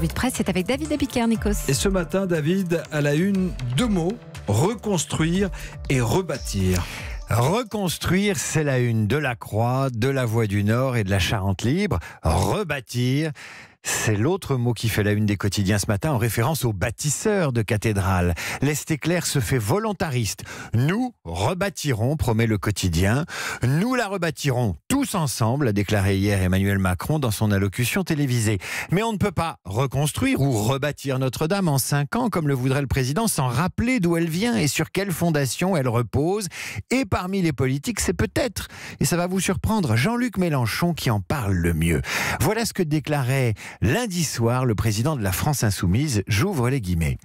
revue de presse, c'est avec David Abiker, Nikos. Et ce matin, David, à la une, deux mots, reconstruire et rebâtir. Reconstruire, c'est la une de la Croix, de la Voix du Nord et de la Charente Libre. Rebâtir, c'est l'autre mot qui fait la une des quotidiens ce matin en référence aux bâtisseurs de cathédrales. L'Est éclair se fait volontariste. Nous rebâtirons, promet le quotidien. Nous la rebâtirons tous ensemble, a déclaré hier Emmanuel Macron dans son allocution télévisée. Mais on ne peut pas reconstruire ou rebâtir Notre-Dame en 5 ans, comme le voudrait le président, sans rappeler d'où elle vient et sur quelle fondation elle repose. Et parmi les politiques, c'est peut-être, et ça va vous surprendre, Jean-Luc Mélenchon qui en parle le mieux. Voilà ce que déclarait lundi soir le président de la France Insoumise, j'ouvre les guillemets.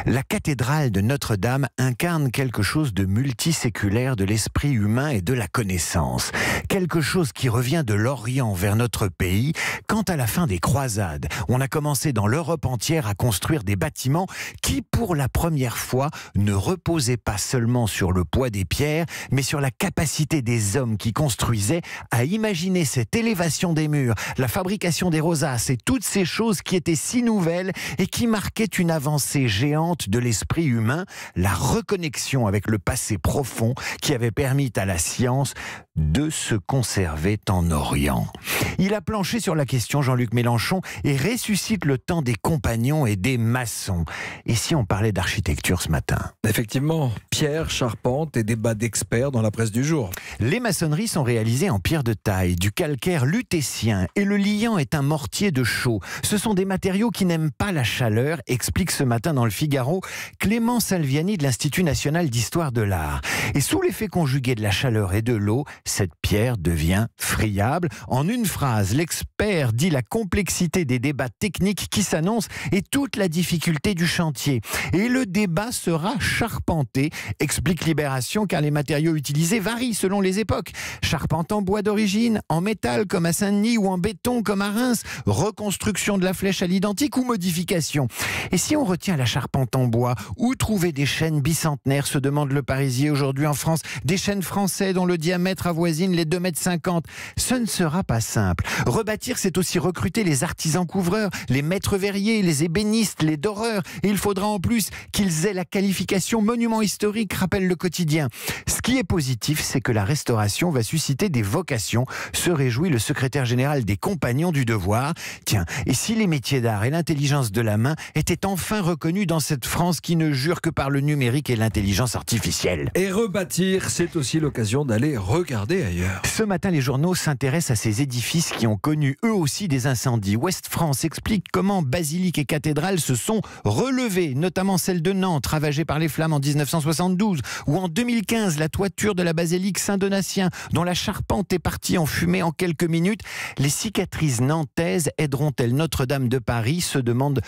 La cathédrale de Notre-Dame incarne quelque chose de multiséculaire de l'esprit humain et de la connaissance. Quelque chose qui revient de l'Orient vers notre pays. Quand à la fin des croisades, on a commencé dans l'Europe entière à construire des bâtiments qui, pour la première fois, ne reposaient pas seulement sur le poids des pierres, mais sur la capacité des hommes qui construisaient à imaginer cette élévation des murs, la fabrication des rosaces et toutes ces choses qui étaient si nouvelles et qui marquaient une avancée géante de l'esprit humain, la reconnexion avec le passé profond qui avait permis à la science de se conserver en Orient. Il a planché sur la question, Jean-Luc Mélenchon, et ressuscite le temps des compagnons et des maçons. Et si on parlait d'architecture ce matin ? Effectivement, pierre, charpente et débat d'experts dans la presse du jour. Les maçonneries sont réalisées en pierre de taille, du calcaire lutétien, et le liant est un mortier de chaux. Ce sont des matériaux qui n'aiment pas la chaleur, explique ce matin dans le Figaro Clément Salviani de l'Institut national d'histoire de l'art. Et sous l'effet conjugué de la chaleur et de l'eau, cette pierre devient friable. En une phrase, l'expert dit la complexité des débats techniques qui s'annoncent et toute la difficulté du chantier. Et le débat sera charpenté, explique Libération, car les matériaux utilisés varient selon les époques. Charpente en bois d'origine, en métal comme à Saint-Denis ou en béton comme à Reims, reconstruction de la flèche à l'identique ou modification. Et si on retient la charpente en bois, où trouver des chênes bicentenaires, se demande le Parisien aujourd'hui en France, des chênes français dont le diamètre avoisine les 2,50 m. Ce ne sera pas simple. Rebâtir, c'est aussi recruter les artisans couvreurs, les maîtres verriers, les ébénistes, les doreurs. Et il faudra en plus qu'ils aient la qualification monument historique, rappelle le quotidien. Ce qui est positif, c'est que la restauration va susciter des vocations, se réjouit le secrétaire général des Compagnons du Devoir. Tiens, et si les métiers d'art et l'intelligence de la main étaient enfin reconnus dans cette France qui ne jure que par le numérique et l'intelligence artificielle ? Et rebâtir, c'est aussi l'occasion d'aller regarder ailleurs. Ce matin, les journaux s'intéressent à ces édifices qui ont connu eux aussi des incendies. Ouest France explique comment basiliques et cathédrales se sont relevées, notamment celle de Nantes, ravagée par les flammes en 1972, ou en 2015, la toiture de la basilique Saint-Donatien, dont la charpente est partie en fumée en quelques minutes. Les cicatrices nantaises aideront-elles Notre-Dame de Paris, se demande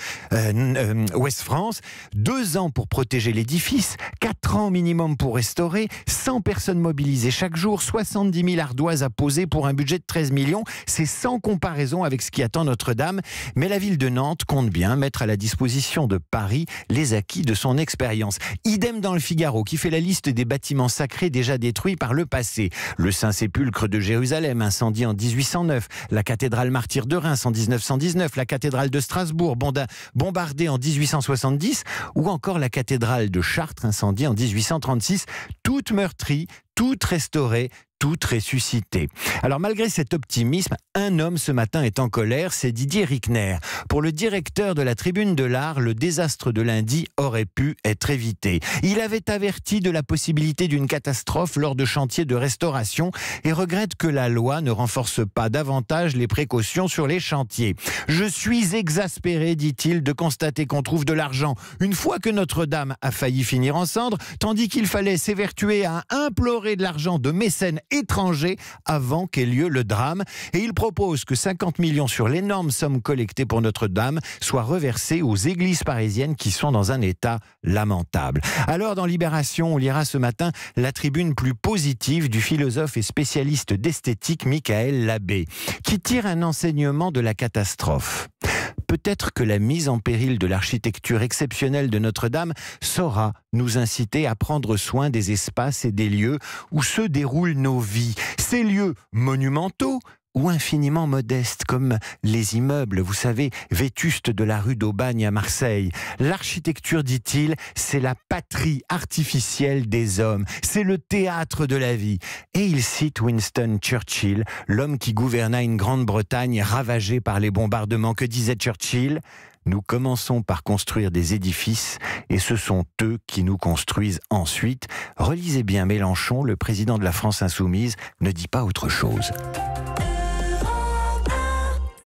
Ouest France. 2 ans pour protéger l'édifice, 4 ans minimum pour restaurer, 100 personnes mobilisées chaque jour, 70 000 ardoises à poser pour un budget de 13 millions. C'est sans comparaison avec ce qui attend Notre-Dame. Mais la ville de Nantes compte bien mettre à la disposition de Paris les acquis de son expérience. Idem dans le Figaro, qui fait la liste des bâtiments sacrés déjà détruits par le passé. Le Saint-Sépulcre de Jérusalem, incendié en 1809. La cathédrale martyre de Reims en 1919. La cathédrale de Strasbourg, bombardée en 1870. Ou encore la cathédrale de Chartres, incendiée en 1836. Toutes meurtries, toutes restaurées, toutes ressuscitées. Alors malgré cet optimisme, un homme ce matin est en colère, c'est Didier Rickner. Pour le directeur de la Tribune de l'Art, le désastre de lundi aurait pu être évité. Il avait averti de la possibilité d'une catastrophe lors de chantiers de restauration et regrette que la loi ne renforce pas davantage les précautions sur les chantiers. Je suis exaspéré, dit-il, de constater qu'on trouve de l'argent une fois que Notre-Dame a failli finir en cendres, tandis qu'il fallait s'évertuer à implorer de l'argent de mécènes étrangers avant qu'ait lieu le drame. Et il propose que 50 millions sur l'énorme somme collectée pour Notre-Dame soient reversés aux églises parisiennes qui sont dans un état lamentable. Alors dans Libération, on lira ce matin la tribune plus positive du philosophe et spécialiste d'esthétique Michael Labbé, qui tire un enseignement de la catastrophe. Peut-être que la mise en péril de l'architecture exceptionnelle de Notre-Dame saura nous inciter à prendre soin des espaces et des lieux où se déroulent nos vies. Ces lieux monumentaux ou infiniment modestes, comme les immeubles, vous savez, vétustes de la rue d'Aubagne à Marseille. L'architecture, dit-il, c'est la patrie artificielle des hommes, c'est le théâtre de la vie. Et il cite Winston Churchill, l'homme qui gouverna une Grande-Bretagne ravagée par les bombardements. Que disait Churchill ? Nous commençons par construire des édifices et ce sont eux qui nous construisent ensuite. Relisez bien Mélenchon, le président de la France insoumise, ne dit pas autre chose.